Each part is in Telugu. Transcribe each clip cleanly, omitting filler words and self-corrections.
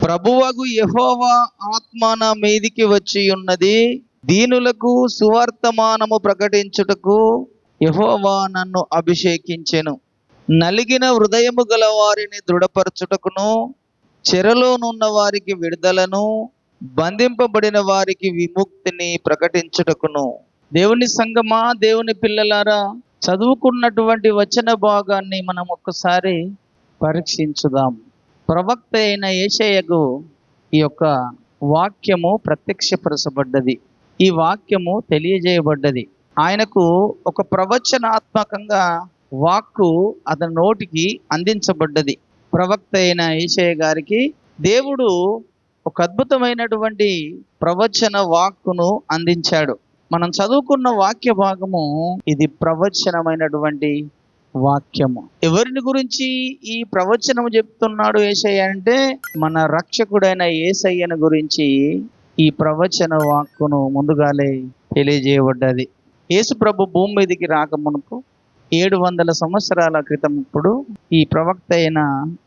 ప్రభువగు యెహోవా ఆత్మ నా మీదికి వచ్చి ఉన్నది, దీనులకు సువర్తమానము ప్రకటించుటకు యెహోవా నన్ను అభిషేకించెను. నలిగిన హృదయము గల వారిని దృఢపరచుటకును, చెరలోనున్న వారికి విడుదలను, బంధింపబడిన వారికి విముక్తిని ప్రకటించుటకును. దేవుని సంగమా, దేవుని పిల్లలారా, చదువుకున్నటువంటి వచన భాగాన్ని మనం ఒక్కసారి పరీక్షించుదాం. ప్రవక్త అయిన యేషయకు ఈ యొక్క వాక్యము ప్రత్యక్షపరచబడ్డది. ఈ వాక్యము తెలియజేయబడ్డది. ఆయనకు ఒక ప్రవచనాత్మకంగా వాక్కు అతని నోటికి అందించబడ్డది. ప్రవక్త అయిన యేషయ గారికి దేవుడు ఒక అద్భుతమైనటువంటి ప్రవచన వాక్కును అందించాడు. మనం చదువుకున్న వాక్య భాగము ఇది ప్రవచనమైనటువంటి వాక్యము. ఎవరిని గురించి ఈ ప్రవచనము చెప్తున్నాడు యేషయ్య అంటే, మన రక్షకుడైన యేసయ్యను గురించి ఈ ప్రవచన వాక్కును ముందుగానే తెలియజేయబడ్డది. యేసు ప్రభు భూమి మీదకి రాకమునుపు 700 సంవత్సరాల క్రితం ఇప్పుడు ఈ ప్రవక్త అయిన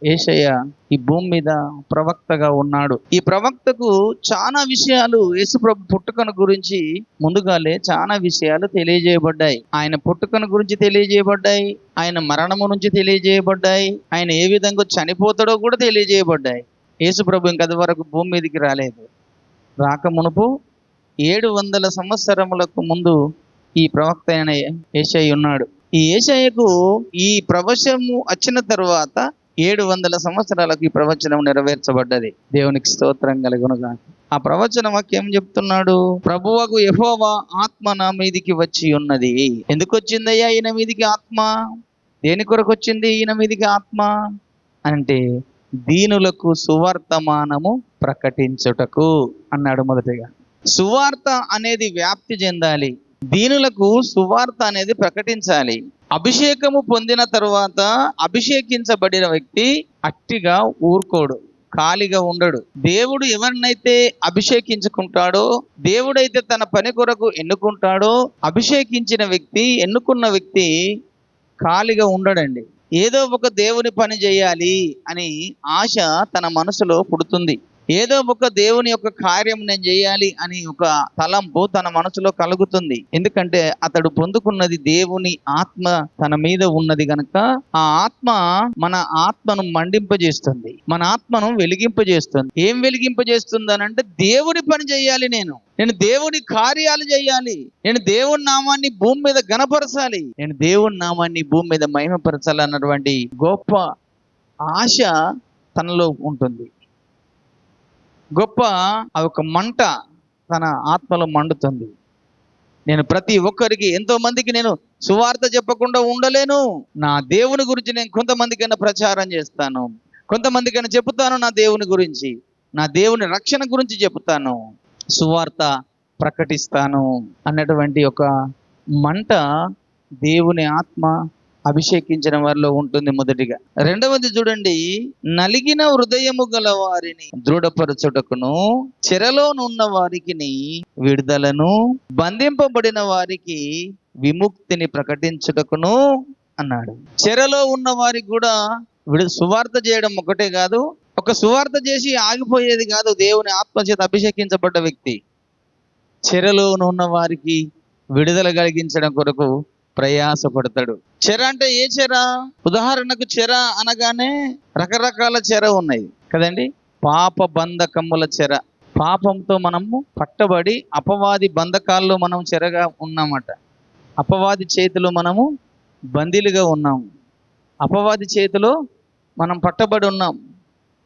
యేషయ్య ఈ భూమి మీద ప్రవక్తగా ఉన్నాడు. ఈ ప్రవక్తకు చాలా విషయాలు యేసు ప్రభు పుట్టుకను గురించి ముందుగానే చాలా విషయాలు తెలియజేయబడ్డాయి. ఆయన పుట్టుకను గురించి తెలియజేయబడ్డాయి, ఆయన మరణము నుంచి తెలియజేయబడ్డాయి, ఆయన ఏ విధంగా చనిపోతాడో కూడా తెలియజేయబడ్డాయి. యేసు ప్రభు ఇంకది వరకు భూమి మీదకి రాలేదు. రాకమునుపు 700 సంవత్సరములకు ముందు ఈ ప్రవక్త అయిన యేషయ్య ఉన్నాడు. ఈ యేషయ్యకు ఈ ప్రవచనము వచ్చిన తర్వాత 700 సంవత్సరాలకు ఈ ప్రవచనం నెరవేర్చబడ్డది. దేవునికి స్తోత్రం కలుగునుగాక. ఆ ప్రవచన వాక్యం చెప్తున్నాడు, ప్రభువగు యెహోవా ఆత్మ నా మీదికి వచ్చి ఉన్నది. ఎందుకు వచ్చిందయ్యా ఈయన మీదికి ఆత్మ? దేని కొరకు వచ్చింది ఈయన మీదికి ఆత్మ అంటే, దీనులకు సువర్తమానము ప్రకటించుటకు అన్నాడు. మొదటిగా సువార్త అనేది వ్యాప్తి చెందాలి. దీనులకు సువార్త అనేది ప్రకటించాలి. అభిషేకము పొందిన తరువాత అభిషేకించబడిన వ్యక్తి అట్టిగా ఊరుకోడు, ఖాళీగా ఉండడు. దేవుడు ఎవరినైతే అభిషేకించుకుంటాడో, దేవుడైతే తన పని కొరకు ఎన్నుకుంటాడో, అభిషేకించిన వ్యక్తి, ఎన్నుకున్న వ్యక్తి ఖాళీగా ఉండడండి. ఏదో ఒక దేవుని పని చేయాలి అని ఆశ తన మనసులో పుడుతుంది. ఏదో ఒక దేవుని యొక్క కార్యం నేను చేయాలి అని ఒక తలంపు తన మనసులో కలుగుతుంది. ఎందుకంటే అతడు పొందుకున్నది దేవుని ఆత్మ తన మీద ఉన్నది కనుక ఆ ఆత్మ మన ఆత్మను మండింపజేస్తుంది, మన ఆత్మను వెలిగింపజేస్తుంది. ఏం వెలిగింపజేస్తుంది అని అంటే, దేవుని పని చేయాలి, నేను దేవుని కార్యాలు చేయాలి, నేను దేవుని నామాన్ని భూమి మీద ఘనపరచాలి, నేను దేవుని నామాన్ని భూమి మీద మహిమపరచాలి అన్నటువంటి గొప్ప ఆశ తనలో ఉంటుంది. గొప్ప ఒక మంట తన ఆత్మలో మండుతుంది. నేను ప్రతి ఒక్కరికి, ఎంతో మందికి నేను సువార్త చెప్పకుండా ఉండలేను. నా దేవుని గురించి నేను కొంతమందికైనా ప్రచారం చేస్తాను, కొంతమందికైనా చెబుతాను, నా దేవుని గురించి, నా దేవుని రక్షణ గురించి చెబుతాను, సువార్త ప్రకటిస్తాను అన్నటువంటి ఒక మంట దేవుని ఆత్మ అభిషేకించిన వారిలో ఉంటుంది. మొదటిగా. రెండవది చూడండి, నలిగిన హృదయము గల వారిని దృఢపరచుటకును, చెరలోనున్న వారికి విడుదలను, బంధింపబడిన వారికి విముక్తిని ప్రకటించుటకును అన్నాడు. చెరలో ఉన్న వారికి కూడా సువార్త చేయడం ఒకటే కాదు, ఒక సువార్త చేసి ఆగిపోయేది కాదు. దేవుని ఆత్మచేత అభిషేకించబడ్డ వ్యక్తి చెరలో ఉన్న వారికి విడుదల కలిగించడం కొరకు ప్రయాసపడతాడు. చెర అంటే ఏ చెర? ఉదాహరణకు చెర అనగానే రకరకాల చెర ఉన్నాయి కదండి. పాప బంధకముల చెర, పాపంతో మనము పట్టబడి అపవాది బంధకాల్లో మనం చెరగా ఉన్నామట. అపవాది చేతిలో మనము బందీలుగా ఉన్నాము, అపవాది చేతిలో మనం పట్టబడి ఉన్నాం,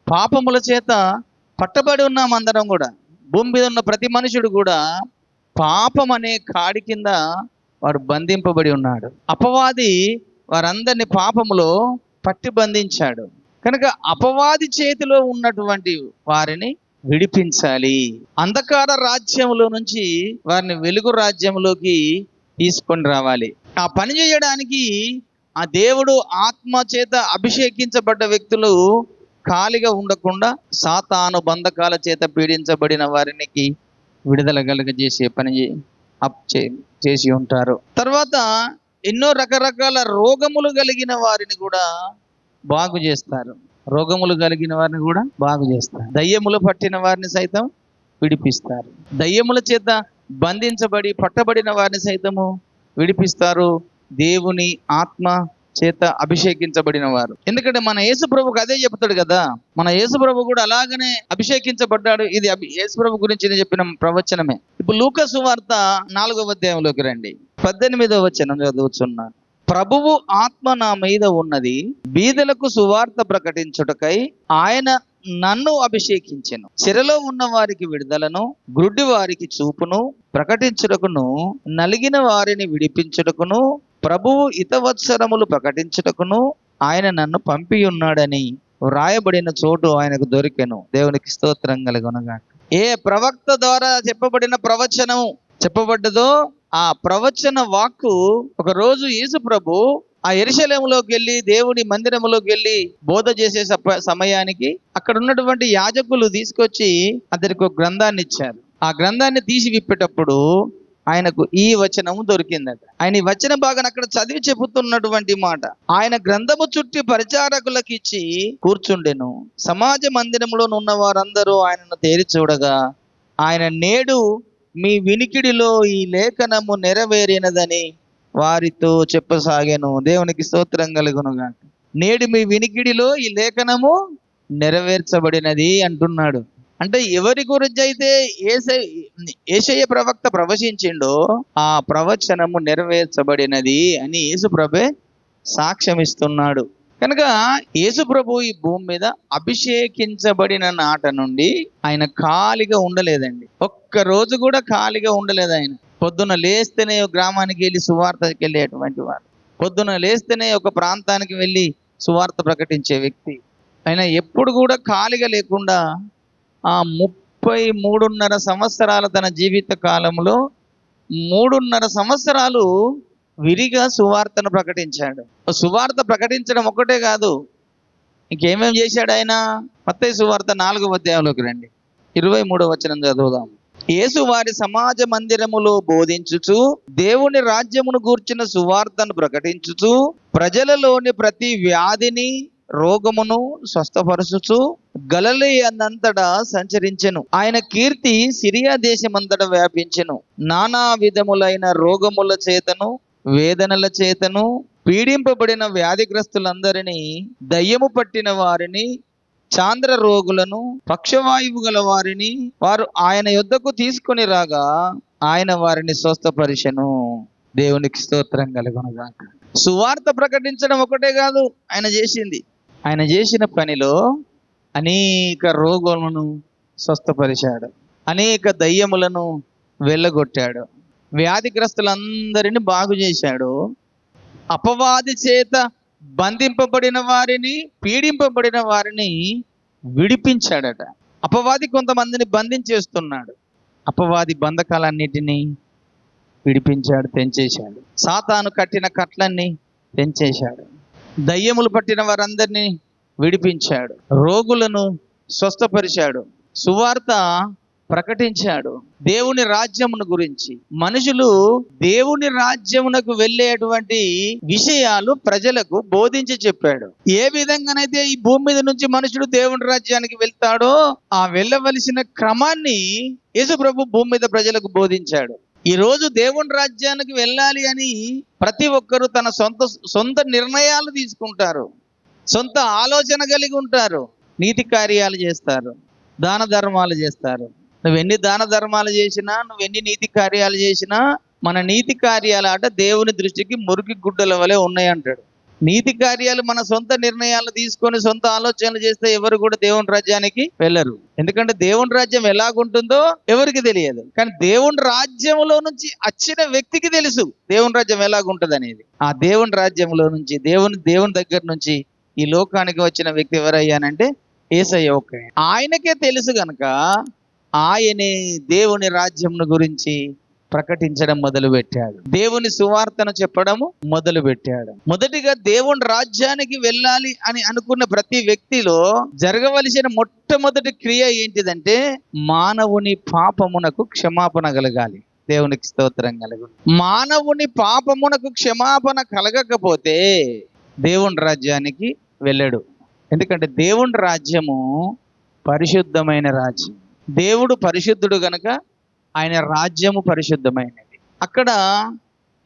పాపముల చేత పట్టబడి ఉన్నాం. అందరం కూడా, భూమి మీద ఉన్న ప్రతి మనుషుడు కూడా పాపం అనే కాడి కింద వాడు బంధింపబడి ఉన్నాడు. అపవాది వారందరినీ పాపములో పట్టి బంధించాడు కనుక అపవాది చేతిలో ఉన్నటువంటి వారిని విడిపించాలి. అంధకార రాజ్యంలో నుంచి వారిని వెలుగు రాజ్యంలోకి తీసుకొని రావాలి. ఆ పని చేయడానికి ఆ దేవుడు ఆత్మ చేత అభిషేకించబడ్డ వ్యక్తులు ఖాళీగా ఉండకుండా సాతాను బంధకాల చేత పీడించబడిన వారికి విడుదల కలుగజేసే పని చేసి ఉంటారు. తర్వాత ఎన్నో రకరకాల రోగములు కలిగిన వారిని కూడా బాగు చేస్తారు. రోగములు కలిగిన వారిని కూడా బాగు చేస్తారు. దయ్యములు పట్టిన వారిని సైతం విడిపిస్తారు. దయ్యముల చేత బంధించబడి పట్టబడిన వారిని సైతము విడిపిస్తారు. దేవుని ఆత్మ చేత అభిషేకించబడిన వారు. ఎందుకంటే మన యేసు ప్రభుకు అదే చెప్తాడు కదా. మన యేసు ప్రభు కూడా అలాగనే అభిషేకించబడ్డాడు. ఇది యేసు ప్రభు గురించి చెప్పిన ప్రవచనమే. ఇప్పుడు లూకా సువార్త 4వ అధ్యాయంలోకి రండి. 18వ వచనం చదువుతున్నాను. ప్రభువు ఆత్మ నా మీద ఉన్నది, బీదలకు సువార్త ప్రకటించుటకై ఆయన నన్ను అభిషేకించెను, చెరలో ఉన్న వారికి విడుదలను, గ్రుడ్డి వారికి చూపును ప్రకటించుటకును, నలిగిన వారిని విడిపించుటకును, ప్రభువు హితవత్సరములు ప్రకటించుటకును ఆయన నన్ను పంపి ఉన్నాడని వ్రాయబడిన చోటు ఆయనకు దొరికెను. దేవునికి స్తోత్రం కలుగునుగాక. ఏ ప్రవక్త ద్వారా చెప్పబడిన ప్రవచనం చెప్పబడ్డదో ఆ ప్రవచన వాక్కు ఒక రోజు యేసు ప్రభు ఆ యెరూషలేములోకి వెళ్ళి దేవుని మందిరములోకి వెళ్ళి బోధ చేసే సమయానికి అక్కడ ఉన్నటువంటి యాజకులు తీసుకొచ్చి అతనికి ఒక గ్రంథాన్ని ఇచ్చారు. ఆ గ్రంథాన్ని తీసి విప్పేటప్పుడు ఆయనకు ఈ వచనము దొరికిందట. ఆయన ఈ వచన భాగాన్ని అక్కడ చదివి చెబుతున్నటువంటి మాట, ఆయన గ్రంథము చుట్టి పరిచారకులకు ఇచ్చి కూర్చుండెను. సమాజ మందిరంలో ఉన్న వారందరూ ఆయనను తేరి చూడగా ఆయన నేడు మీ వినికిడిలో ఈ లేఖనము నెరవేరినదని వారితో చెప్పసాగాను. దేవునికి స్తోత్రం కలుగునుగాక. నేడు మీ వినికిడిలో ఈ లేఖనము నెరవేర్చబడినది అంటున్నాడు. అంటే ఎవరి గురించి అయితే యేషయ ప్రవక్త ప్రవచించిండో ఆ ప్రవచనము నెరవేర్చబడినది అని యేసు ప్రభే సాక్ష్యం ఇస్తున్నాడు. కనుక యేసు ప్రభు ఈ భూమి మీద అభిషేకించబడిన నాట నుండి ఆయన ఖాళీగా ఉండలేదండి. ఒక్క రోజు కూడా ఖాళీగా ఉండలేదు. ఆయన పొద్దున లేస్తేనే ఒక గ్రామానికి వెళ్ళి సువార్తకి వెళ్ళేటువంటి వాడు, పొద్దున లేస్తేనే ఒక ప్రాంతానికి వెళ్ళి సువార్త ప్రకటించే వ్యక్తి. ఆయన ఎప్పుడు కూడా ఖాళీగా లేకుండా ఆ 33.5 సంవత్సరాల తన జీవిత కాలంలో 3.5 సంవత్సరాలు విరిగా సువార్తను ప్రకటించాడు. సువార్త ప్రకటించడం ఒక్కటే కాదు, ఇంకేమేం చేశాడు ఆయన. మత్తయి సువార్త 4వ అధ్యాయంలోకి రండి. 23వ వచనం చదువుదాం. యేసు వారి సమాజ మందిరములో బోధించుచు దేవుని రాజ్యమును గూర్చిన సువార్తను ప్రకటించుచు ప్రజలలోని ప్రతి వ్యాధిని రోగమును స్వస్థపరచుచు గలిలయనంతటా సంచరించెను. ఆయన కీర్తి సిరియా దేశమంతటా వ్యాపించెను. నానా విధములైన రోగముల చేతను వేదనల చేతను పీడింపబడిన వ్యాధిగ్రస్తులందరినీ, దయ్యము పట్టిన వారిని, చాంద్ర రోగులను, పక్షవాయువు గల వారిని వారు ఆయన యొద్దకు తీసుకొని రాగా ఆయన వారిని స్వస్థపరిచెను. దేవునికి స్తోత్రం కలుగునుగాక. సువార్త ప్రకటించడం ఒకటే కాదు ఆయన చేసింది. ఆయన చేసిన పనిలో అనేక రోగులను స్వస్థపరిచాడు, అనేక దయ్యములను వెళ్ళగొట్టాడు, వ్యాధిగ్రస్తులందరినీ బాగు చేశాడు, అపవాది చేత బంధింపబడిన వారిని, పీడింపబడిన వారిని విడిపించాడట. అపవాది కొంతమందిని బంధించేస్తున్నాడు, అపవాది బంధకాలన్నిటినీ విడిపించాడు, తెంచేశాడు. సాతాను కట్టిన కట్లన్నీ తెంచేశాడు. దయ్యములు పట్టిన వారందరినీ విడిపించాడు, రోగులను స్వస్థపరిచాడు, సువార్త ప్రకటించాడు. దేవుని రాజ్యమును గురించి మనుషులు దేవుని రాజ్యమునకు వెళ్ళేటువంటి విషయాలు ప్రజలకు బోధించి చెప్పాడు. ఏ విధంగానైతే ఈ భూమి మీద నుంచి మనుషుడు దేవుని రాజ్యానికి వెళ్తాడో ఆ వెళ్ళవలసిన క్రమాన్ని యేసు ప్రభు భూమి మీద ప్రజలకు బోధించాడు. ఈ రోజు దేవుని రాజ్యానికి వెళ్ళాలి అని ప్రతి ఒక్కరూ తన సొంత నిర్ణయాలు తీసుకుంటారు, సొంత ఆలోచన కలిగి ఉంటారు, నీతి కార్యాలు చేస్తారు, దాన ధర్మాలు చేస్తారు. నువ్వెన్ని దాన ధర్మాలు చేసినా, నువ్వెన్ని నీతి కార్యాలు చేసినా మన నీతి కార్యాలు ఆట దేవుని దృష్టికి మురికి గుడ్డల వలె ఉన్నాయి అంటాడు. నీతి కార్యాలు మన సొంత నిర్ణయాలు తీసుకొని సొంత ఆలోచనలు చేస్తే ఎవరు కూడా దేవుని రాజ్యానికి వెళ్ళరు. ఎందుకంటే దేవుని రాజ్యం ఎలాగుంటుందో ఎవరికి తెలియదు, కానీ దేవుని రాజ్యంలో నుంచి వచ్చిన వ్యక్తికి తెలుసు దేవుని రాజ్యం ఎలాగుంటుంది అనేది. ఆ దేవుని రాజ్యంలో నుంచి దేవుని దగ్గర నుంచి ఈ లోకానికి వచ్చిన వ్యక్తి ఎవరయ్యానంటే యేసయ్య ఒక్కడే. ఆయనకే తెలుసు గనక ఆయనే దేవుని రాజ్యంను గురించి ప్రకటించడం మొదలు పెట్టాడు, దేవుని సువార్తను చెప్పడము మొదలు పెట్టాడు. మొదటిగా దేవుని రాజ్యానికి వెళ్ళాలి అని అనుకున్న ప్రతి వ్యక్తిలో జరగవలసిన మొట్టమొదటి క్రియ ఏంటిదంటే మానవుని పాపమునకు క్షమాపణ కలగాలి. దేవునికి స్తోత్రం కలుగు. మానవుని పాపమునకు క్షమాపణ కలగకపోతే దేవుని రాజ్యానికి వెళ్ళడు. ఎందుకంటే దేవుని రాజ్యము పరిశుద్ధమైన రాజ్యం. దేవుడు పరిశుద్ధుడు గనుక ఆయన రాజ్యము పరిశుద్ధమైనది. అక్కడ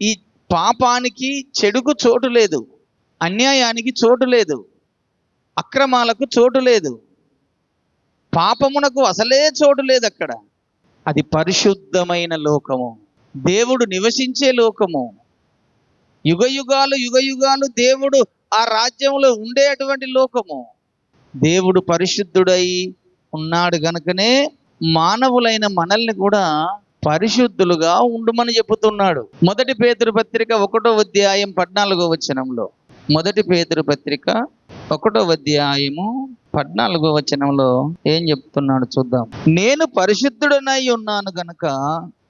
ఈ పాపానికి, చెడుకు చోటు లేదు, అన్యాయానికి చోటు లేదు, అక్రమాలకు చోటు లేదు, పాపమునకు అసలే చోటు లేదు అక్కడ. అది పరిశుద్ధమైన లోకము, దేవుడు నివసించే లోకము. యుగ యుగాలు దేవుడు ఆ రాజ్యంలో ఉండేటువంటి లోకము. దేవుడు పరిశుద్ధుడై ఉన్నాడు గనుకనే మానవులైన మనల్ని కూడా పరిశుద్ధులుగా ఉండుమని చెబుతున్నాడు. మొదటి పేతురు పత్రిక 1వ అధ్యాయం 14వ వచనంలో, మొదటి పేతురు పత్రిక 1వ అధ్యాయము 14వ వచనంలో ఏం చెప్తున్నాడు చూద్దాం. నేను పరిశుద్ధుడనై ఉన్నాను గనుక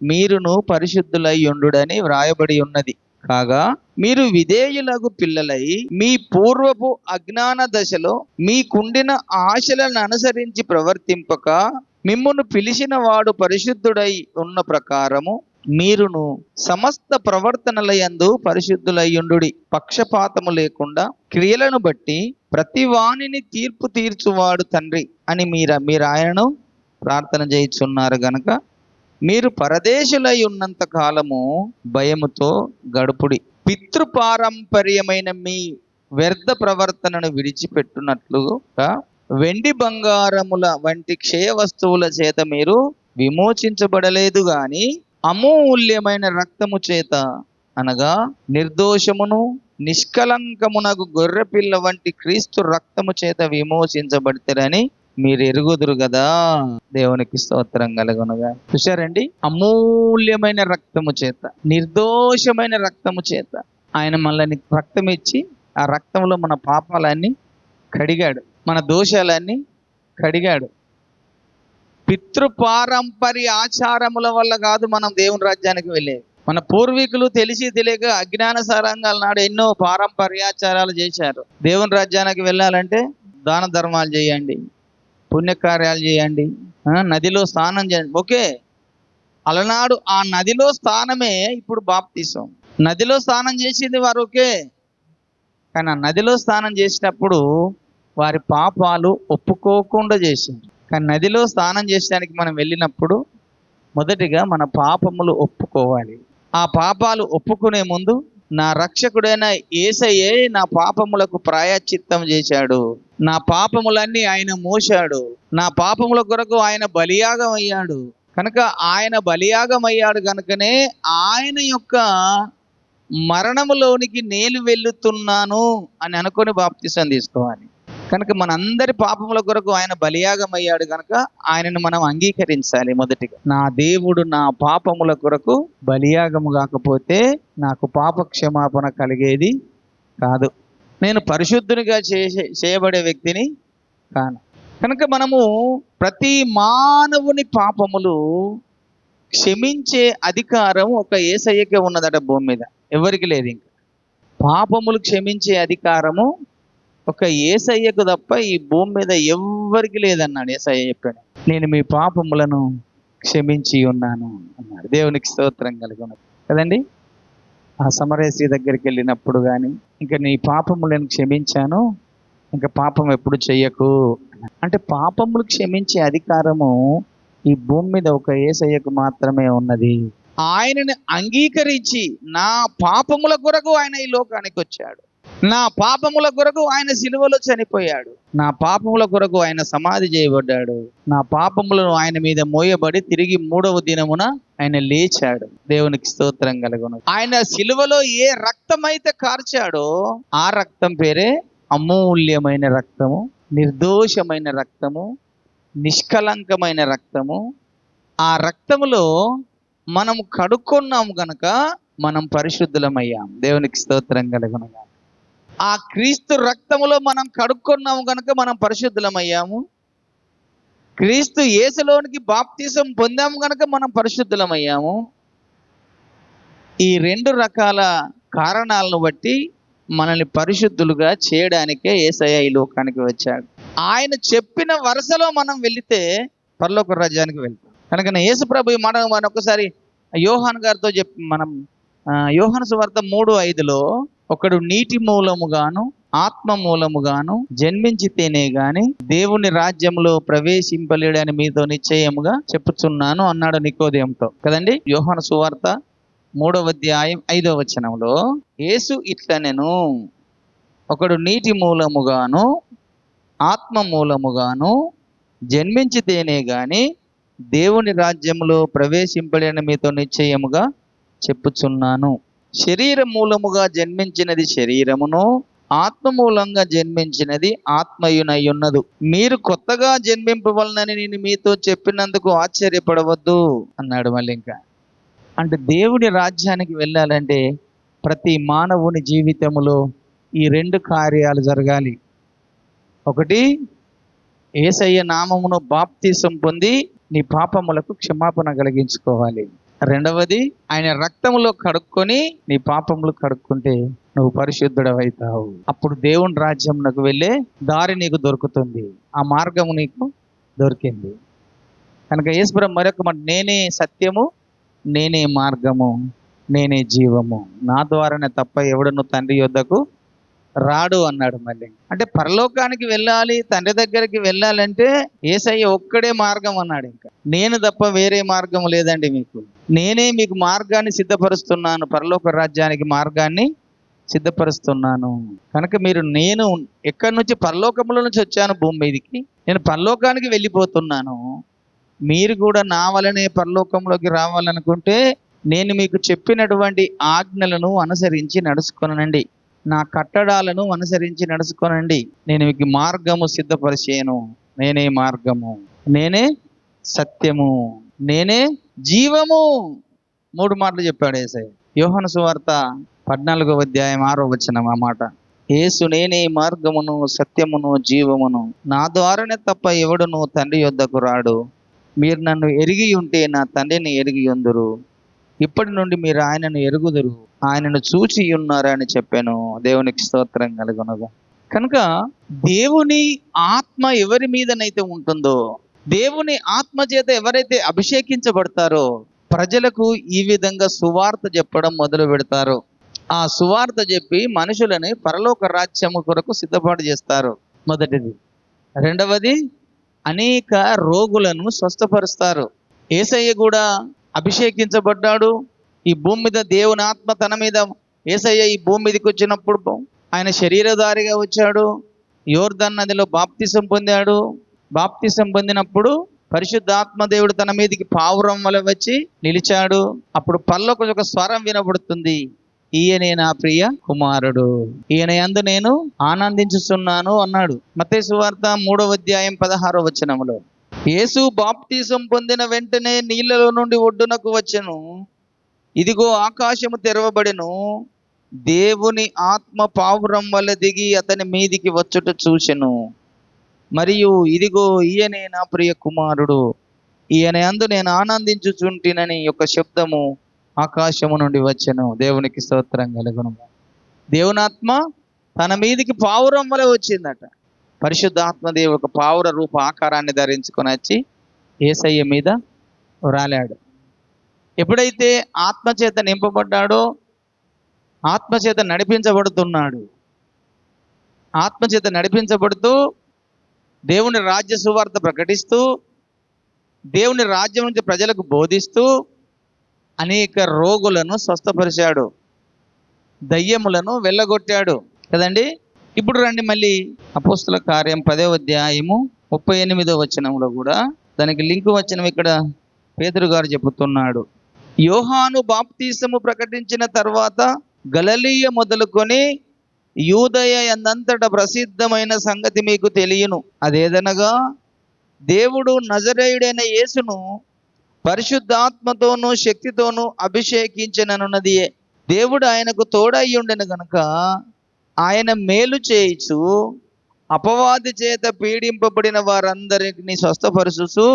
మీరును పరిశుద్ధులై ఉండుడని వ్రాయబడి ఉన్నది. కాగా మీరు విధేయులకు పిల్లలై మీ పూర్వపు అజ్ఞాన దశలో మీకుండిన ఆశలను అనుసరించి ప్రవర్తింపక, మిమ్మును పిలిచిన వాడు పరిశుద్ధుడై ఉన్న ప్రకారము మీరును సమస్త ప్రవర్తనల యందు పరిశుద్ధులయ్యుండుడి. పక్షపాతము లేకుండా క్రియలను బట్టి ప్రతి వానిని తీర్పు తీర్చువాడు తండ్రి అని మీరు ఆయనను ప్రార్థన చేయుచున్నారు గనక మీరు పరదేశులై ఉన్నంత కాలము భయముతో గడుపుడి. పితృపారంపర్యమైన మీ వ్యర్థ ప్రవర్తనను విడిచిపెట్టునట్లుగా వెండి బంగారముల వంటి క్షయ వస్తువుల చేత మీరు విమోచించబడలేదు గాని అమూల్యమైన రక్తము చేత, అనగా నిర్దోషమును నిష్కలంకమునకు గొర్రెపిల్ల వంటి క్రీస్తు రక్తము చేత విమోచించబడతారని మీరు ఎరుగుదురు కదా. దేవునికి స్తోత్రం కలుగునుగా. చూశారండి, అమూల్యమైన రక్తము చేత, నిర్దోషమైన రక్తము చేత ఆయన మనల్ని రక్తం ఇచ్చి ఆ రక్తంలో మన పాపాలన్నీ కడిగాడు, మన దోషాలన్నీ కడిగాడు. పితృపారంపర్య ఆచారముల వల్ల కాదు మనం దేవుని రాజ్యానికి వెళ్ళేది. మన పూర్వీకులు తెలిసి తెలియక అజ్ఞాన సారంగాల నాడు ఎన్నో పారంపర్యాచారాలు చేశారు. దేవుని రాజ్యానికి వెళ్ళాలంటే దాన ధర్మాలు చేయండి, పుణ్యకార్యాలు చేయండి, నదిలో స్నానం చేయండి. ఓకే, అలనాడు ఆ నదిలో స్నానమే ఇప్పుడు బాప్తిసం. నదిలో స్నానం చేసింది వారు ఓకే, కానీ ఆ నదిలో స్నానం చేసినప్పుడు వారి పాపాలు ఒప్పుకోకుండా చేసింది. కానీ నదిలో స్నానం చేసడానికి మనం వెళ్ళినప్పుడు మొదటిగా మన పాపములు ఒప్పుకోవాలి. ఆ పాపాలు ఒప్పుకునే ముందు నా రక్షకుడైన యేసయ్యే నా పాపములకు ప్రాయశ్చిత్తం చేశాడు, నా పాపములన్నీ ఆయన మోశాడు, నా పాపముల కొరకు ఆయన బలియాగం అయ్యాడు కనుక ఆయన బలియాగం అయ్యాడు కనుకనే ఆయన యొక్క మరణములోనికి నేను వెళ్ళుతున్నాను అని అనుకొని బాప్తిసం తీసుకోవాలి. కనుక మనందరి పాపముల కొరకు ఆయన బలియాగం అయ్యాడు కనుక ఆయనను మనం అంగీకరించాలి. మొదటిగా నా దేవుడు నా పాపముల కొరకు బలియాగము కాకపోతే నాకు పాప క్షమాపణ కలిగేది కాదు, నేను పరిశుద్ధునిగా చేయబడే వ్యక్తిని కాను. కనుక మనము ప్రతి మానవుని పాపములు క్షమించే అధికారం ఒక యేసయ్యకే ఉన్నదట భూమి మీద, ఎవరికి లేదు. ఇంకా పాపములు క్షమించే అధికారము ఒక యేసయ్యకు తప్ప ఈ భూమి మీద ఎవ్వరికి లేదన్నాడు. యేసయ్య చెప్పాడు, నేను మీ పాపములను క్షమించి ఉన్నాను అన్నాడు. దేవునికి స్తోత్రం కలుగును కదండి. ఆ సమరయ దగ్గరికి వెళ్ళినప్పుడు కానీ ఇంకా నీ పాపములను క్షమించాను, ఇంకా పాపం ఎప్పుడు చెయ్యకు అంటే పాపములు క్షమించే అధికారము ఈ భూమి మీద ఒక యేసయ్యకు మాత్రమే ఉన్నది. ఆయనని అంగీకరించి నా పాపముల కొరకు ఆయన ఈ లోకానికి వచ్చాడు, నా పాపముల కొరకు ఆయన సిలువలో చనిపోయాడు, నా పాపముల కొరకు ఆయన సమాధి చేయబడ్డాడు, నా పాపములను ఆయన మీద మోయబడి తిరిగి 3వ దినమున ఆయన లేచాడు. దేవునికి స్తోత్రం కలుగును. ఆయన సిలువలో ఏ రక్తం అయితే కార్చాడో ఆ రక్తం పేరే అమూల్యమైన రక్తము, నిర్దోషమైన రక్తము, నిష్కలంకమైన రక్తము. ఆ రక్తములో మనం కడుక్కున్నాము కనుక మనం పరిశుద్ధులమయ్యాం. దేవునికి స్తోత్రం కలుగును. ఆ క్రీస్తు రక్తములో మనం కడుక్కున్నాము కనుక మనం పరిశుద్ధులమయ్యాము. క్రీస్తు యేసులోనికి బాప్తిసం పొందాము కనుక మనం పరిశుద్ధులమయ్యాము. ఈ 2 రకాల కారణాలను బట్టి మనల్ని పరిశుద్ధులుగా చేయడానికే యేసయ్య ఈ లోకానికి వచ్చాడు. ఆయన చెప్పిన వరుసలో మనం వెళితే పరలోక రాజ్యానికి వెళ్తాం. కనుక యేసు ప్రభు ఈ మాట మనం ఒకసారి యోహాను గారితో మనం యోహాను సువార్త 3:5లో ఒకడు నీటి మూలముగాను ఆత్మ మూలముగాను జన్మించితేనే గాని దేవుని రాజ్యంలో ప్రవేశింపలేడని మీతో నిశ్చయముగా చెప్పుచున్నాను అన్నాడు నికోదేముతో. కదండి, యోహాను సువార్త 3వ అధ్యాయం 5వ వచనంలో యేసు ఇట్లనెను, ఒకడు నీటి మూలముగాను ఆత్మ మూలముగాను జన్మించితేనే గాని దేవుని రాజ్యంలో ప్రవేశింపలేడని మీతో నిశ్చయముగా చెప్పుచున్నాను. శరీర మూలముగా జన్మించినది శరీరమును, ఆత్మ మూలంగా జన్మించినది ఆత్మయునయ్యున్నదు. మీరు కొత్తగా జన్మింపవలనని నేను మీతో చెప్పినందుకు ఆశ్చర్యపడవద్దు అన్నాడు. మళ్ళీ ఇంకా అంటే దేవుని రాజ్యానికి వెళ్ళాలంటే ప్రతి మానవుని జీవితంలో ఈ 2 కార్యాలు జరగాలి. ఒకటి, యేసయ్య నామమును బాప్తిసం పొంది నీ పాపములకు క్షమాపణ కలిగించుకోవాలి. రెండవది, ఆయన రక్తములో కడుక్కొని నీ పాపములు కడుక్కుంటే నువ్వు పరిశుద్ధుడవైతావు. అప్పుడు దేవుని రాజ్యమునకు వెళ్ళే దారి నీకు దొరుకుతుంది, ఆ మార్గము నీకు దొరికింది. కనుక యేసుప్రభు మరొక మాట, నేనే సత్యము, నేనే మార్గము, నేనే జీవము, నా ద్వారానే తప్ప ఎవడును తండ్రి యొద్దకు రాడు అన్నాడు. మళ్ళీ అంటే పరలోకానికి వెళ్ళాలి, తండ్రి దగ్గరికి వెళ్ళాలంటే యేసయ్య ఒక్కడే మార్గం అన్నాడు. ఇంకా నేను తప్ప వేరే మార్గం లేదండి మీకు, నేనే మీకు మార్గాన్ని సిద్ధపరుస్తున్నాను, పరలోక రాజ్యానికి మార్గాన్ని సిద్ధపరుస్తున్నాను. కనుక నేను ఎక్కడి నుంచి, పరలోకంలో నుంచి వచ్చాను భూమి మీదకి, నేను పరలోకానికి వెళ్ళిపోతున్నాను. మీరు కూడా నా వలనే పరలోకంలోకి రావాలనుకుంటే నేను మీకు చెప్పినటువంటి ఆజ్ఞలను అనుసరించి నడుచుకొనండి, నా కట్టడాలను అనుసరించి నడుచుకోనండి, నేను మీకు మార్గము సిద్ధపరిచేను. నేనే మార్గము, నేనే సత్యము, నేనే జీవము. 3 మాటలు చెప్పాడు యేసయ్య. యోహాను సువార్త 14వ అధ్యాయం 6వ వచనం ఆ మాట, యేసు నేనే మార్గమును సత్యమును జీవమును, నా ద్వారానే తప్ప ఎవడును తండ్రి యొద్దకు రాడు. మీరు నన్ను ఎరిగి ఉంటే నా తండ్రిని ఎరిగి ఉందురు, ఇప్పటి నుండి మీరు ఆయనను ఎరుగుదురు, ఆయనను చూచి ఉన్నారని చెప్పాను. దేవునికి స్తోత్రం కలుగునుగా. కనుక దేవుని ఆత్మ ఎవరి మీదనైతే ఉంటుందో, దేవుని ఆత్మ చేత ఎవరైతే అభిషేకించబడతారో ప్రజలకు ఈ విధంగా సువార్త చెప్పడం మొదలు పెడతారు. ఆ సువార్త చెప్పి మనుషులని పరలోక రాజ్యము కొరకు సిద్ధపాటు చేస్తారు, మొదటిది. రెండవది, అనేక రోగులను స్వస్థపరుస్తారు. యేసయ్య కూడా అభిషేకించబడ్డాడు. ఈ భూమి మీద దేవుని ఆత్మ తన మీద, యేసయ్య ఈ భూమి మీదకి వచ్చినప్పుడు ఆయన శరీరధారిగా వచ్చాడు, యోర్దాను నదిలో బాప్తిసం పొందాడు. బాప్తిసం పొందినప్పుడు పరిశుద్ధాత్మ దేవుడు తన మీదకి పావురం వలె వచ్చి నిలిచాడు. అప్పుడు పరలోకం ఒక స్వరం వినబడుతుంది, ఈయనే నా ప్రియ కుమారుడు, ఈయన యందు నేను ఆనందించుచున్నాను అన్నాడు. మత్తయి సువార్త 3వ అధ్యాయం 16వ వచనములో, యేసు బాప్తిసం పొందిన వెంటనే నీళ్లలో నుండి ఒడ్డునకు వచ్చెను, ఇదిగో ఆకాశము తెరవబడెను, దేవుని ఆత్మ పావురం వల్ల దిగి అతని మీదికి వచ్చుట చూసెను, మరియు ఇదిగో ఈయనే నా ప్రియ కుమారుడు, ఈయన యందు నేను ఆనందించుచుంటినని యొక్క శబ్దము ఆకాశము నుండి వచ్చెను. దేవునికి స్తోత్రం కలుగును. దేవుని ఆత్మ తన మీదికి పావురం వలె వచ్చిందట. పరిశుద్ధాత్మ దేవుడు ఒక పావుర రూప ఆకారాన్ని ధరించుకొని వచ్చి యేసయ్య మీద రాలాడు. ఎప్పుడైతే ఆత్మచేత నింపబడ్డాడో, ఆత్మచేత నడిపించబడుతున్నాడు, ఆత్మచేత నడిపించబడుతూ దేవుని రాజ్య సువార్త ప్రకటిస్తూ దేవుని రాజ్యం నుంచి ప్రజలకు బోధిస్తూ అనేక రోగులను స్వస్థపరిచాడు, దయ్యములను వెళ్ళగొట్టాడు కదండి. ఇప్పుడు రండి మళ్ళీ అపోస్తుల కార్యం 10వ అధ్యాయము 38వ వచనంలో కూడా దానికి లింకు వచనం ఇక్కడ పేతురు గారు చెబుతున్నాడు. యోహాను బాప్తిసము ప్రకటించిన తర్వాత గలిలయ మొదలుకొని యూదయ యందంతట ప్రసిద్ధమైన సంగతి మీకు తెలియను, అదేదనగా దేవుడు నజరేయుడైన యేసును పరిశుద్ధాత్మతోనూ శక్తితోనూ అభిషేకించననున్నది. దేవుడు ఆయనకు తోడయ్యుండెను గనుక ఆయన మేలు చేయిచు అపవాది చేత పీడింపబడిన వారందరిని స్వస్థపరుచు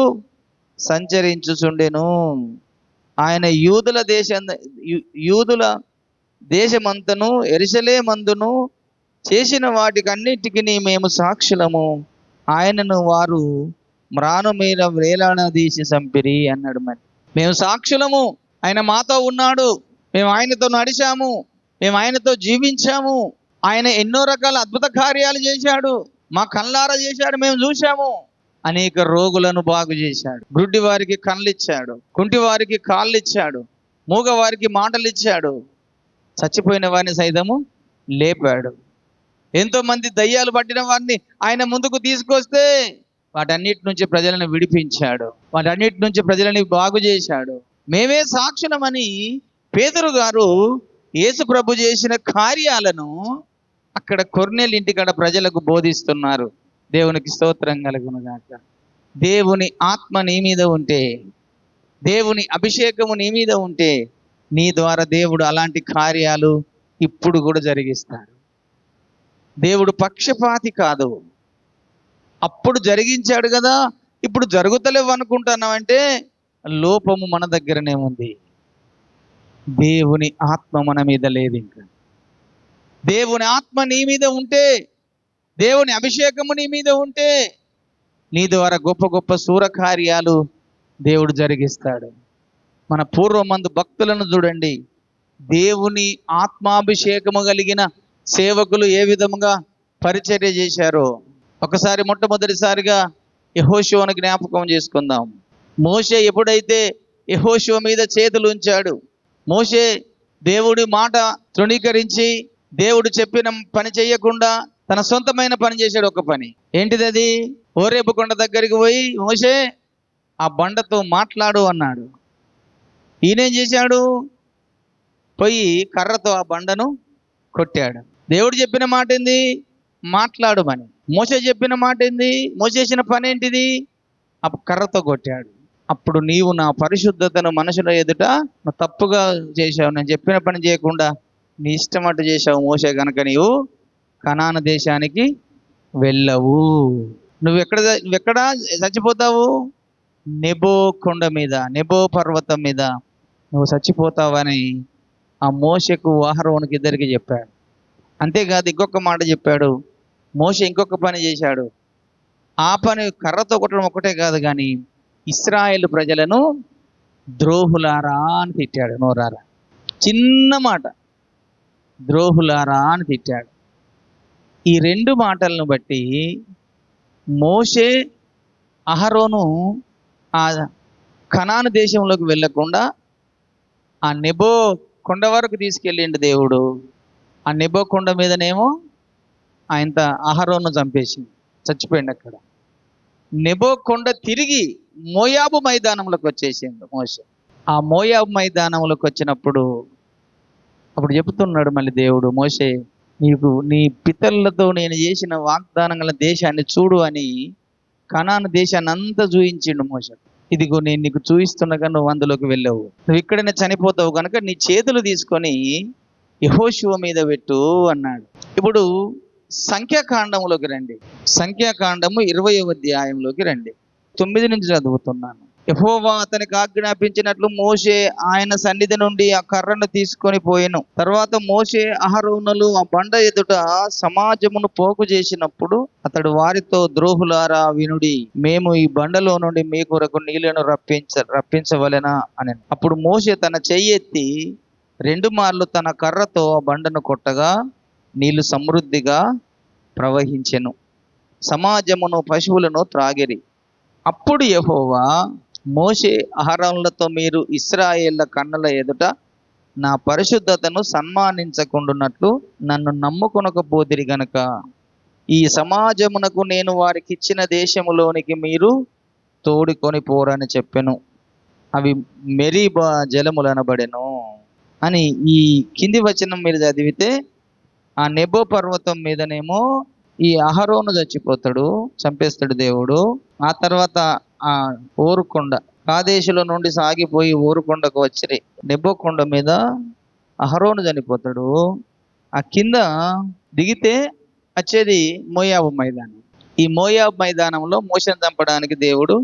సంచరించుచుండెను. ఆయన యూదుల దేశమంతను యెరూషలేమందును చేసిన వాటికన్నిటికీ మేము సాక్షులము, ఆయనను వారు మ్రాను మీద వేలాడదీసి చంపిరి అన్నాడు. మరి మేము సాక్షులము, ఆయన మాతో ఉన్నాడు, మేము ఆయనతో నడిచాము, మేము ఆయనతో జీవించాము, ఆయన ఎన్నో రకాల అద్భుత కార్యాలు చేశాడు, మా కళ్ళారా చేశాడు, మేము చూశాము. అనేక రోగులను బాగు చేశాడు, గుడ్డి వారికి కళ్ళు ఇచ్చాడు, కుంటి వారికి కాళ్ళు ఇచ్చాడు, మూగ వారికి మాటలు ఇచ్చాడు, చచ్చిపోయిన వారిని సైతము లేపాడు. ఎంతో మంది దయ్యాలు పట్టిన వారిని ఆయన ముందుకు తీసుకొస్తే వాటన్నిటి నుంచి ప్రజలను విడిపించాడు, వాటన్నిటి నుంచి ప్రజలని బాగు చేశాడు. మేమే సాక్షులమని పేతురు గారు యేసు ప్రభు చేసిన కార్యాలను అక్కడ కొర్నేలు ఇంటికాడ ప్రజలకు బోధిస్తున్నారు. దేవునికి స్తోత్రం కలుగునుగాక. దేవుని ఆత్మ నీ మీద ఉంటే, దేవుని అభిషేకము నీ మీద ఉంటే, నీ ద్వారా దేవుడు అలాంటి కార్యాలు ఇప్పుడు కూడా జరిగిస్తాడు. దేవుడు పక్షపాతి కాదు. అప్పుడు జరిగించాడు కదా, ఇప్పుడు జరుగుతలేవు అనుకుంటున్నామంటే లోపము మన దగ్గరనే ఉంది. దేవుని ఆత్మ మన మీద లేదు. ఇంకా దేవుని ఆత్మ నీ మీద ఉంటే, దేవుని అభిషేకము నీ మీద ఉంటే, నీ ద్వారా గొప్ప గొప్ప సూరకార్యాలు దేవుడు జరిగిస్తాడు. మన పూర్వమందు భక్తులను చూడండి, దేవుని ఆత్మాభిషేకము కలిగిన సేవకులు ఏ విధంగా పరిచర్య చేశారో. ఒకసారి మొట్టమొదటిసారిగా యెహోషువను జ్ఞాపకం చేసుకుందాం. మోషే ఎప్పుడైతే యెహోషువ మీద చేతులు ఉంచాడు, మోషే దేవుడి మాట తృణీకరించి దేవుడు చెప్పిన పని చేయకుండా తన సొంతమైన పని చేశాడు. ఒక పని ఏంటిది? అది హోరేబు కొండ దగ్గరికి పోయి మోషే ఆ బండతో మాట్లాడు అన్నాడు. ఈయనేం చేశాడు? పోయి కర్రతో ఆ బండను కొట్టాడు. దేవుడు చెప్పిన మాట ఏంది? మాట్లాడుమని. మోషే చెప్పిన మాట ఏంది? మోషే చేసిన పని ఏంటిది? ఆ కర్రతో కొట్టాడు. అప్పుడు నీవు నా పరిశుద్ధతను మనుషుల ఎదుట నువ్వు తప్పుగా చేశావు, నేను చెప్పిన పని చేయకుండా నీ ఇష్టమట్టు చేశావు మోషే, కనుక నీవు కనాను దేశానికి వెళ్ళవు. నువ్వెక్కడ చచ్చిపోతావు? నెబో కొండ మీద, నెబో పర్వతం మీద నువ్వు చచ్చిపోతావని ఆ మోషేకు అహరోనుకి ఇద్దరికి చెప్పాడు. అంతేకాదు ఇంకొక మాట చెప్పాడు. మోషే ఇంకొక పని చేశాడు. ఆ పని కర్రతో కొట్టడం ఒకటే కాదు, కానీ ఇశ్రాయేలు ప్రజలను ద్రోహులారా అని తిట్టాడు. నోరారా, చిన్న మాట, ద్రోహులారా అని తిట్టాడు. ఈ రెండు మాటలను బట్టి మోషే అహరోను ఆ కనాను దేశంలోకి వెళ్ళకుండా ఆ నెబో కొండ వరకు తీసుకెళ్ళిండు దేవుడు. ఆ నెబో కొండ మీదనేమో ఆయన అహరోను చంపేసింది, చచ్చిపోయింది అక్కడ. నెబో కొండ తిరిగి మోయాబు మైదానంలోకి వచ్చేసింది మోషే. ఆ మోయాబు మైదానంలోకి వచ్చినప్పుడు అప్పుడు చెబుతున్నాడు మళ్ళీ దేవుడు, మోషే నీకు నీ పితరులతో నేను చేసిన వాగ్దానం గల దేశాన్ని చూడు అని కనాను దేశాన్ని అంతా చూయించిండు మోషే. ఇదిగో నేను నీకు చూయిస్తుండగా నువ్వు అందులోకి వెళ్ళవు, నువ్వు ఇక్కడనే చనిపోతావు, కనుక నీ చేతులు తీసుకొని యెహోషువ మీద పెట్టు అన్నాడు. ఇప్పుడు సంఖ్యాకాండంలోకి రండి. సంఖ్యాకాండము 20వ అధ్యాయంలోకి రండి. 9 నుంచి చదువుతున్నాను. యెహోవా అతనికి ఆజ్ఞాపించినట్లు మోషే ఆయన సన్నిధి నుండి ఆ కర్రను తీసుకొని పోయెను. తర్వాత మోషే అహరోనులు ఆ బండ ఎదుట సమాజమును పోగు చేసినప్పుడు అతడు వారితో, ద్రోహులారా వినుడి, మేము ఈ బండలో నుండి మీ కొరకు నీళ్లను రప్పించవలెనా అని. అప్పుడు మోషే తన చెయ్యెత్తి 2 మార్లు తన కర్రతో ఆ బండను కొట్టగా నీళ్లు సమృద్ధిగా ప్రవహించెను, సమాజమును పశువులను త్రాగిరి. అప్పుడు యెహోవా మోషే అహరోనులతో, మీరు ఇశ్రాయేళ్ల కన్నుల ఎదుట నా పరిశుద్ధతను సన్మానించకుండునట్లు నన్ను నమ్ముకొనకపోతిరి గనుక ఈ సమాజమునకు నేను వారికి ఇచ్చిన దేశములోనికి మీరు తోడుకొని పోరని చెప్పెను. అవి మెరీబా జలములనబడెను అని. ఈ కింది వచనం మీరు చదివితే ఆ నెబో పర్వతం మీదనేమో ఈ అహరోను చచ్చిపోతాడు, చంపేస్తాడు దేవుడు. ఆ తర్వాత ఆ ఓరుకొండ, కాదేశులో నుండి సాగిపోయి ఓరుకొండకు వచ్చి నెబో కొండ మీద అహరోను చనిపోతాడు. ఆ కింద దిగితే వచ్చేది మోయాబు మైదానం. ఈ మోయాబు మైదానంలో మోషేను చంపడానికి దేవుడు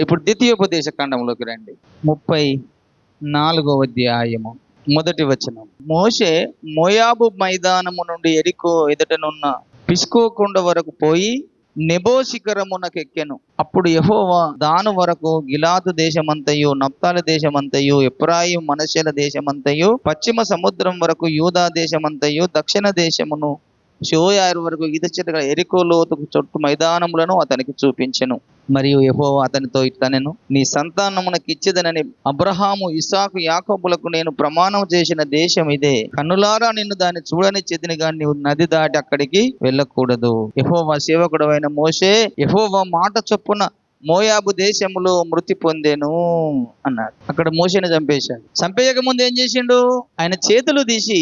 ఇప్పుడు ద్వితీయోపదేశ ఖండంలోకి రండి. 34వ అధ్యాయము 1వ వచనం. మోషే మోయాబు మైదానము నుండి ఎరికో ఎదుటనున్న పిస్కో కొండ వరకు పోయి నెబో శిఖరమునకెక్కెను. అప్పుడు యెహోవా దాను వరకు గిలాదు దేశమంతయు, నప్తాలి దేశమంతయు, ఎఫ్రాయిము మనష్షెల దేశమంతయు, పశ్చిమ సముద్రం వరకు యూదా దేశమంతయు, దక్షిణ దేశమును షోయారు వరకు ఈత చెట్ల ఎరికో లోతుకు చుట్టూ మైదానములను అతనికి చూపించెను. మరియు యెహోవా అతనితో ఇట్లనెను, నీ సంతానమునకిచ్చెదనని అబ్రహాము, ఇస్సాకు, యాకోబులకు నేను ప్రమాణం చేసిన దేశం ఇదే. కన్నులారా నిన్ను దాన్ని చూడనిచ్చెదను గాని నీవు నది దాటి అక్కడికి వెళ్ళకూడదు. యెహోవా సేవకుడైన మోషే యెహోవా మాట చొప్పున మోయాబు దేశములో మృతి పొందెను అన్నాడు. అక్కడ మోషేని చంపేశాడు. చంపేయక ముందు ఏం చేసిండు? ఆయన చేతులు తీసి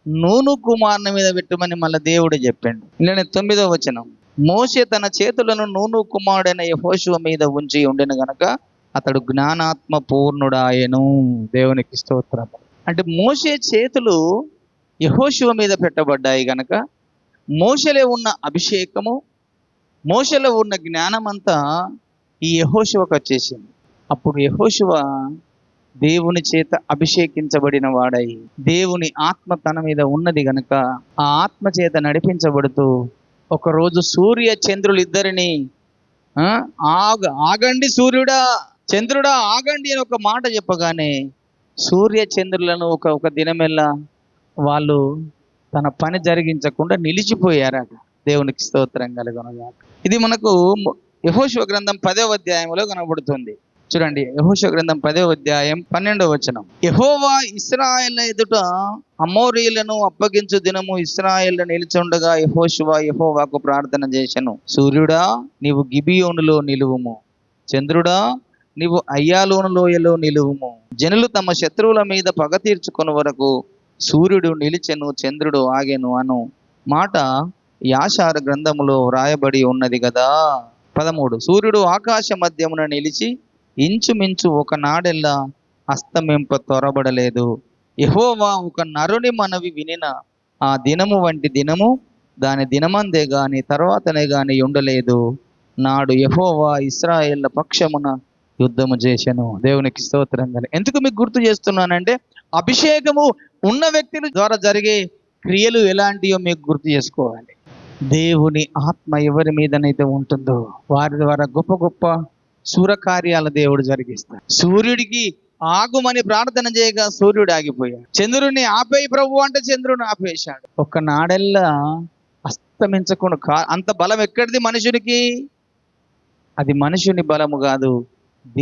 నూను కుమారుని మీద పెట్టమని మళ్ళీ దేవుడు చెప్పాడు. ఇలా 9వ వచనం, మోషే తన చేతులను నూను కుమారుడైన యెహోషువ మీద ఉంచి ఉండెను గనక అతడు జ్ఞానాత్మ పూర్ణుడాయెను. దేవునికి స్తోత్రం. అంటే మోషే చేతులు యెహోషువ మీద పెట్టబడ్డాయి గనక మోషేలో ఉన్న అభిషేకము, మోషేలో ఉన్న జ్ఞానం అంతా ఈ యెహోషువకు వచ్చేసింది. అప్పుడు యెహోషువ దేవుని చేత అభిషేకించబడిన వాడై, దేవుని ఆత్మ తన మీద ఉన్నది గనుక ఆ ఆత్మ చేత నడిపించబడుతూ ఒకరోజు సూర్య చంద్రులు ఇద్దరిని ఆగండి సూర్యుడా, చంద్రుడా ఆగండి అని ఒక మాట చెప్పగానే సూర్య చంద్రులను ఒక దినమెల్లా వాళ్ళు తన పని జరిగించకుండా నిలిచిపోయారట. దేవునికి స్తోత్రం కలుగునుగాక. ఇది మనకు యెహోషువ గ్రంథం 10వ అధ్యాయంలో కనబడుతుంది. చూడండి, యెహోషువ గ్రంథం 10వ అధ్యాయం 12వ వచనం, యెహోవా ఇశ్రాయేలు ఎదుట అమోరీయులను అప్పగించు దినము ఇశ్రాయేలు నిలిచుండగా యెహోషువ యెహోవాకు ప్రార్థన చేసెను, సూర్యుడా నీవు గిబియోనులో నిలువుము, చంద్రుడా నీవు అయ్యాలోను లోయలో నిలువుము. జనులు తమ శత్రువుల మీద పగ తీర్చుకుని వరకు సూర్యుడు నిలిచెను, చంద్రుడు ఆగెను అను మాట యాషారు గ్రంథములో వ్రాయబడి ఉన్నది కదా. 13, సూర్యుడు ఆకాశ మధ్యమున నిలిచి ఇంచుమించు ఒక నాడెల్లా అస్తమింప త్వరబడలేదు. యెహోవా ఒక నరుని మనవి వినిన ఆ దినము వంటి దినము దాని దినమందే గాని తర్వాతనే గాని ఉండలేదు. నాడు యెహోవా ఇశ్రాయేళ్ల పక్షమున యుద్ధము చేసెను. దేవునికి స్తోత్రం కలి. ఎందుకు మీకు గుర్తు చేస్తున్నానంటే అభిషేకము ఉన్న వ్యక్తుల ద్వారా జరిగే క్రియలు ఎలాంటివో మీకు గుర్తు చేసుకోవాలి. దేవుని ఆత్మ ఎవరి మీదనైతే ఉంటుందో వారి ద్వారా గొప్ప గొప్ప సూరకార్యాల దేవుడు జరిగిస్తాడు. సూర్యుడికి ఆగుమని ప్రార్థన చేయగా సూర్యుడు ఆగిపోయాడు. చంద్రుడిని ఆపేయి ప్రభు అంటే చంద్రుడిని ఆపేశాడు. ఒక్క నాడెల్లా అస్తమించకుండా. అంత బలం ఎక్కడిది మనుషునికి? అది మనుషుని బలము కాదు,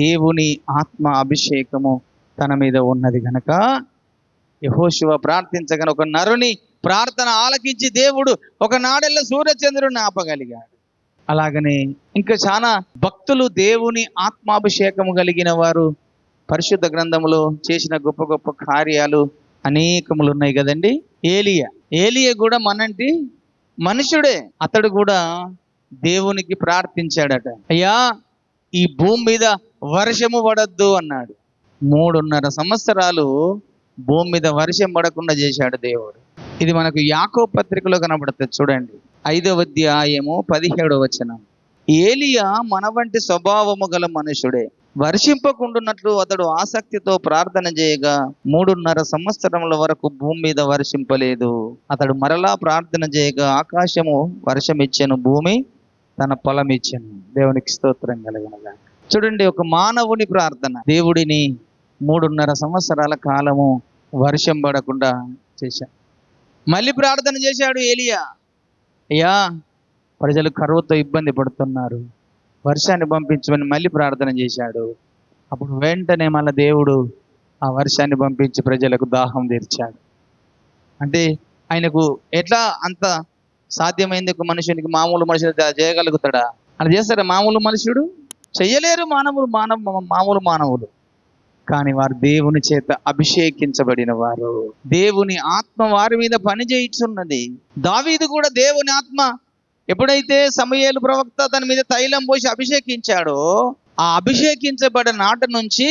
దేవుని ఆత్మ అభిషేకము తన మీద ఉన్నది గనక యెహోషువ ప్రార్థించగానే ఒక నరుని ప్రార్థన ఆలకించి దేవుడు ఒక నాడెల్లా సూర్యచంద్రుడిని ఆపగలిగాడు. అలాగనే ఇంకా చాలా భక్తులు దేవుని ఆత్మాభిషేకము కలిగిన వారు పరిశుద్ధ గ్రంథములో చేసిన గొప్ప గొప్ప కార్యాలు అనేకములు ఉన్నాయి కదండి. ఏలియా కూడా మనంటి మనుషుడే. అతడు కూడా దేవునికి ప్రార్థించాడట, అయ్యా ఈ భూమి మీద వర్షము పడద్దు అన్నాడు. 3.5 సంవత్సరాలు భూమి మీద వర్షం పడకుండా చేశాడు దేవుడు. ఇది మనకు యాకోబు పత్రికలో కనబడుతుంది. చూడండి, 5వ అధ్యాయము 17వ వచనం, ఏలియా మన వంటి స్వభావము గల మనుషుడే. వర్షింపకుండునట్లు అతడు ఆసక్తితో ప్రార్థన చేయగా 3.5 సంవత్సరముల వరకు భూమి మీద వర్షింపలేదు. అతడు మరలా ప్రార్థన చేయగా ఆకాశము వర్షమిచ్చెను, భూమి తన ఫలం ఇచ్చెను. దేవునికి స్తోత్రం కలుగునుగాక. చూడండి, ఒక మానవుని ప్రార్థన దేవుడిని 3.5 సంవత్సరాల కాలము వర్షం పడకుండా చేశాడు. మళ్ళీ ప్రార్థన చేశాడు ఏలియా, అయ్యా ప్రజలు కరువుతో ఇబ్బంది పడుతున్నారు, వర్షాన్ని పంపించమని మళ్ళీ ప్రార్థన చేశాడు. అప్పుడు వెంటనే మళ్ళీ దేవుడు ఆ వర్షాన్ని పంపించి ప్రజలకు దాహం తీర్చాడు. అంటే ఆయనకు ఎట్లా అంత సాధ్యమైంది? ఒక మనుషునికి, మామూలు మనుషులు చేయగలుగుతాడా? అలా చేస్తారా? మామూలు మనుషుడు చెయ్యలేరు. మామూలు మానవులు కానీ వారు దేవుని చేత అభిషేకించబడిన వారు. దేవుని ఆత్మ వారి మీద పని చేయుచున్నది. దావీదు కూడా దేవుని ఆత్మ ఎప్పుడైతే సమూయేలు ప్రవక్త తన మీద తైలం పోసి అభిషేకించాడో ఆ అభిషేకించబడిన నాట నుంచి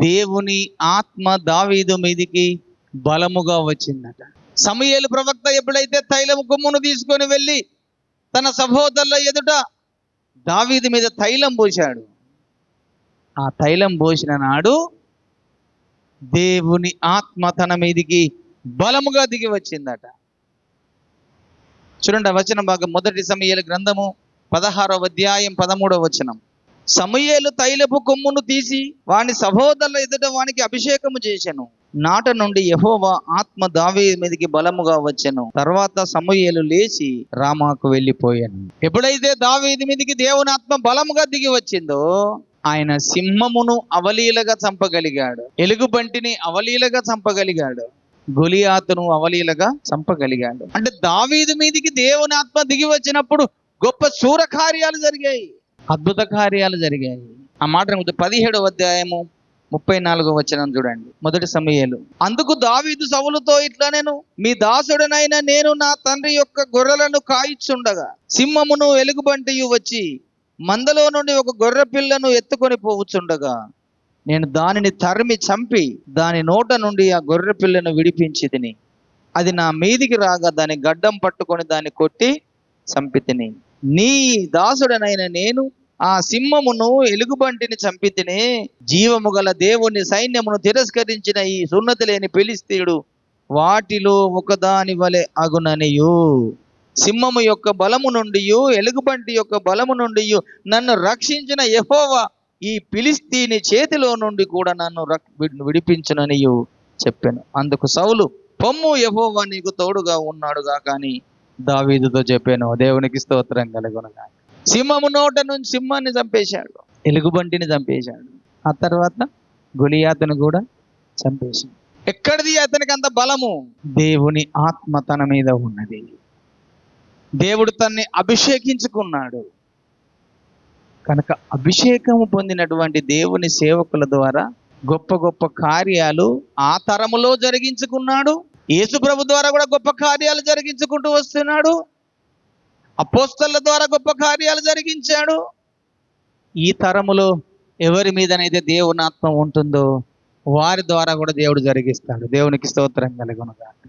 దేవుని ఆత్మ దావీదు మీదికి బలముగా వచ్చిందట. సమూయేలు ప్రవక్త ఎప్పుడైతే తైలం కొమ్మును తీసుకొని వెళ్ళి తన సహోదరుల ఎదుట దావీదు మీద తైలం పోశాడు, ఆ తైలం పోసిన నాడు దేవుని ఆత్మ తన మీదికి బలముగా దిగి వచ్చిందట. చూడండి ఆ వచనం భాగం, 1 సమూయేలు గ్రంథము 16వ అధ్యాయం 13వ వచనం. సమూయేలు తైలపు కొమ్మును తీసి వాని సహోదరుల ఎదుట వానికి అభిషేకము చేసెను. నాట నుండి యెహోవా ఆత్మ దావీదు మీదకి బలముగా వచ్చెను. తర్వాత సమూయేలు లేచి రామాకు వెళ్ళిపోయాను. ఎప్పుడైతే దావీదు మీదకి దేవుని ఆత్మ బలముగా దిగి వచ్చిందో ఆయన సింహమును అవలీలగా చంపగలిగాడు, ఎలుగుబంటిని అవలీలగా చంపగలిగాడు, గొలియాతును అవలీలగా చంపగలిగాడు. అంటే దావీదు మీదకి దేవుని ఆత్మ దిగి వచ్చినప్పుడు గొప్ప శూర కార్యాలు జరిగాయి, అద్భుత కార్యాలు జరిగాయి. ఆ మాట 17వ అధ్యాయము 34వ వచనం చూడండి, 1 సమూయేలు. అందుకు దావీదు సౌలుతో ఇట్లా, నేను మీ దాసుడనైన నేను నా తండ్రి యొక్క గొర్రెలను కాయిచుండగా సింహమును ఎలుగుబంటియు వచ్చి మందలో నుండి ఒక గొర్రె పిల్లను ఎత్తుకొని పోవచ్చుండగా నేను దానిని తరిమి చంపి దాని నోట నుండి ఆ గొర్రె పిల్లను విడిపించి తిని, అది నా మీదికి రాగా దాని గడ్డం పట్టుకొని దాన్ని కొట్టి చంపి తిని. నీ దాసుడనైన నేను ఆ సింహమును ఎలుగుబంటిని చంపి తిని, జీవము గల దేవుని సైన్యమును తిరస్కరించిన ఈ సున్నతి లేని ఫిలిష్తీయుడు వాటిలో ఒకదాని వలె అగుననియు, సింహము యొక్క బలము నుండి ఎలుగుబంటి యొక్క బలము నుండి నన్ను రక్షించిన యెహోవా ఈ ఫిలిష్తీని చేతిలో నుండి కూడా నన్ను విడిపించుననియు చెప్పాను. అందుకు సౌలు, పొమ్ము, యెహోవా నీకు తోడుగా ఉన్నాడుగా కానీ దావీదుతో చెప్పాను. దేవునికి స్తోత్రం కలుగునుగాక. సింహము నోట నుంచి సింహాన్ని చంపేశాడు, ఎలుగుబంటిని చంపేశాడు, ఆ తర్వాత గొలియాతును కూడా చంపేశాడు. ఎక్కడిది అతనికి అంత బలము? దేవుని ఆత్మ తన మీద ఉన్నది. దేవుడు తన్ని అభిషేకించుకున్నాడు కనుక అభిషేకము పొందినటువంటి దేవుని సేవకుల ద్వారా గొప్ప గొప్ప కార్యాలు ఆ తరములో జరిగించుకున్నాడు. యేసు ప్రభు ద్వారా కూడా గొప్ప కార్యాలు జరిగించుకుంటూ వస్తున్నాడు. అపోస్తలుల ద్వారా గొప్ప కార్యాలు జరిగించాడు. ఈ తరములో ఎవరి మీదనైతే దేవుని ఆత్మ ఉంటుందో వారి ద్వారా కూడా దేవుడు జరిగిస్తాడు. దేవునికి స్తోత్రం కలుగునుగాక.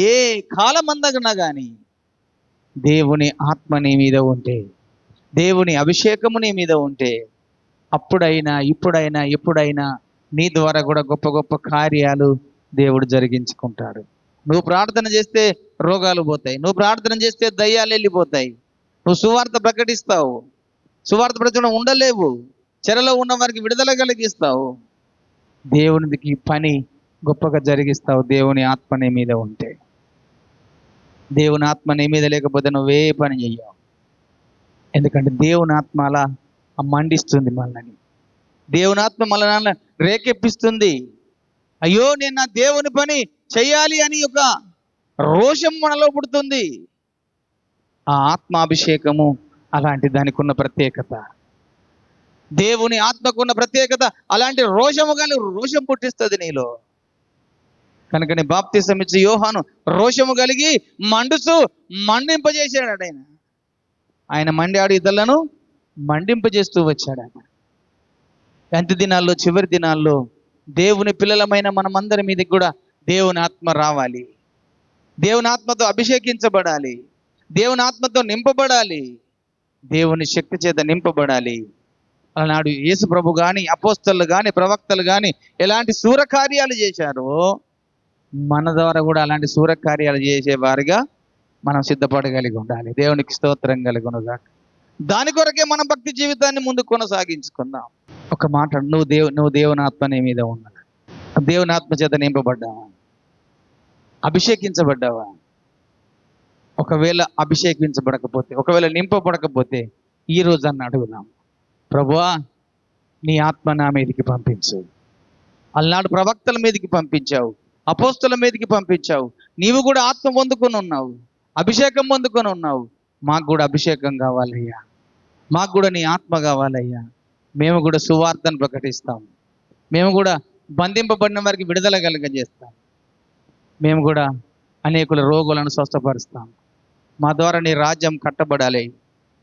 ఏ కాలమందగనా కానీ దేవుని ఆత్మ నీ మీద ఉంటే, దేవుని అభిషేకము నీ మీద ఉంటే, అప్పుడైనా ఇప్పుడైనా ఎప్పుడైనా నీ ద్వారా కూడా గొప్ప గొప్ప కార్యాలు దేవుడు జరిగించుకుంటాడు. నువ్వు ప్రార్థన చేస్తే రోగాలు పోతాయి, నువ్వు ప్రార్థన చేస్తే దయ్యాలు వెళ్ళిపోతాయి, నువ్వు సువార్త ప్రకటిస్తావు, సువార్త ప్రకటన ఉండలేవు, చెరలో ఉన్న వారికి విడుదల కలిగిస్తావు, దేవునికి పని గొప్పగా జరిగిస్తావు దేవుని ఆత్మ నీ మీద ఉంటే. దేవుని ఆత్మ నీ మీద లేకపోతే నువ్వే పని చెయ్యవు. ఎందుకంటే దేవుని ఆత్మ అలా మండిస్తుంది మనల్ని, దేవుని ఆత్మ మనల్ని రేకెప్పిస్తుంది. అయ్యో నేను నా దేవుని పని చెయ్యాలి అని ఒక రోషం మనలో పుడుతుంది. ఆ ఆత్మాభిషేకము అలాంటి దానికి ఉన్న ప్రత్యేకత, దేవుని ఆత్మకున్న ప్రత్యేకత అలాంటి రోషము కానీ రోషం పుట్టిస్తుంది నీలో. కనుకని బాప్తిసం ఇచ్చి యోహాను రోషము కలిగి మండింపజేశాడు. ఆయన మండాడు, ఇతరులను మండింపజేస్తూ వచ్చాడు. అంత్య దినాల్లో, చివరి దినాల్లో దేవుని పిల్లలమైన మనమందరి మీదకి కూడా దేవుని ఆత్మ రావాలి, దేవుని ఆత్మతో అభిషేకించబడాలి, దేవుని ఆత్మతో నింపబడాలి, దేవుని శక్తి చేత నింపబడాలి. అలనాడు యేసు ప్రభు కానీ, అపోస్తలు కానీ, ప్రవక్తలు కానీ ఎలాంటి శూరకార్యాలు చేశారో మన ద్వారా కూడా అలాంటి శూరకార్యాలు చేసేవారిగా మనం సిద్ధపడగలిగి ఉండాలి. దేవునికి స్తోత్రం కలుగునుగాక. దాని కొరకే మనం భక్తి జీవితాన్ని ముందు కొనసాగించుకుందాం. ఒక మాట, నువ్వు దేవుని ఆత్మ నీ మీద ఉన్నది. దేవుని ఆత్మ చేత నింపబడ్డావా? అభిషేకించబడ్డావా? ఒకవేళ అభిషేకించబడకపోతే, ఒకవేళ నింపబడకపోతే ఈ రోజు అన్న అడుగుదాం, ప్రభువా నీ ఆత్మ నా మీదకి పంపించు. అలనాడు ప్రవక్తల మీదకి పంపించావు, అపోస్తల మీదకి పంపించావు, నీవు కూడా ఆత్మ పొందుకొని ఉన్నావు, అభిషేకం పొందుకొని ఉన్నావు. మాకు కూడా అభిషేకం కావాలయ్యా, మాకు కూడా నీ ఆత్మ కావాలయ్యా. మేము కూడా సువార్తను ప్రకటిస్తాం, మేము కూడా బంధింపబడిన వారికి విడుదల కలుగజేస్తాం, మేము కూడా అనేకుల రోగులను స్వస్థపరుస్తాం. మా ద్వారా నీ రాజ్యం కట్టబడాలి,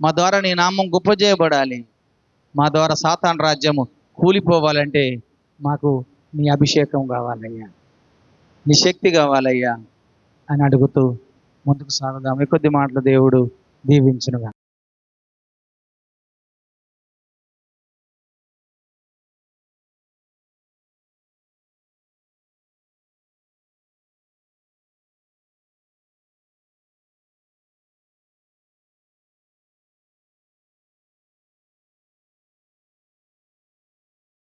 మా ద్వారా నీ నామం గొప్ప చేయబడాలి, మా ద్వారా సాతాను రాజ్యము కూలిపోవాలంటే మాకు నీ అభిషేకం కావాలయ్యా, నీ శక్తి కావాలయ్యా అని అడుగుతూ ముందుకు సాగుదాం. కొద్ది మాటలు దేవుడు దీవించునుగా.